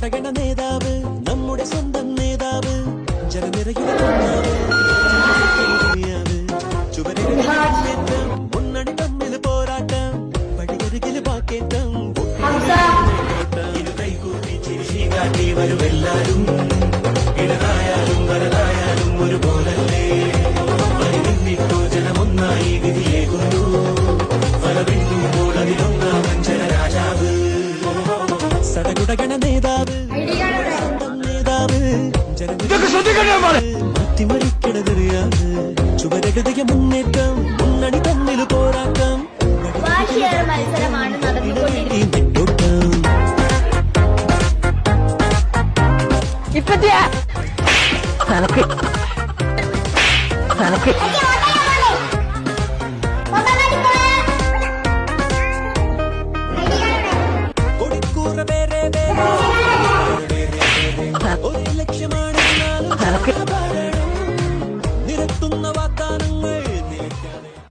സടകുടകണ നേതാവ് നമ്മുടെ സ്വന്തം നേതാവ് ജനനിരയുടെ ചുവരേറ്റം മുന്നണി തമ്മിൽ പോരാട്ടം പടിയരികില് പാക്കേറ്റം കൈകൂപ്പി ചിരികാട്ടി വരുമെല്ലാരും ഇടതായാലും വരതായാലും ഒരുപോലല്ലേ വരിന്നിട്ടോ ജനമൊന്നായി വിധിയേകുന്നു ഫലമെണ്ണുമ്പോൾ അതിലൊന്നാമൻ ജനരാജാവ് സടകുടകണ നേതാവ് സ്വന്തം നേതാവ് മാറ്റിമറിക്കണതറിയാതെ ചുവരഗതയ മുന്നേറ്റം മുന്നണി തമ്മിൽ പോരാട്ടം മത്സരമാണ് നടന്നുകൊണ്ടിരിക്കുന്നത്. ഇപ്പത്തിയ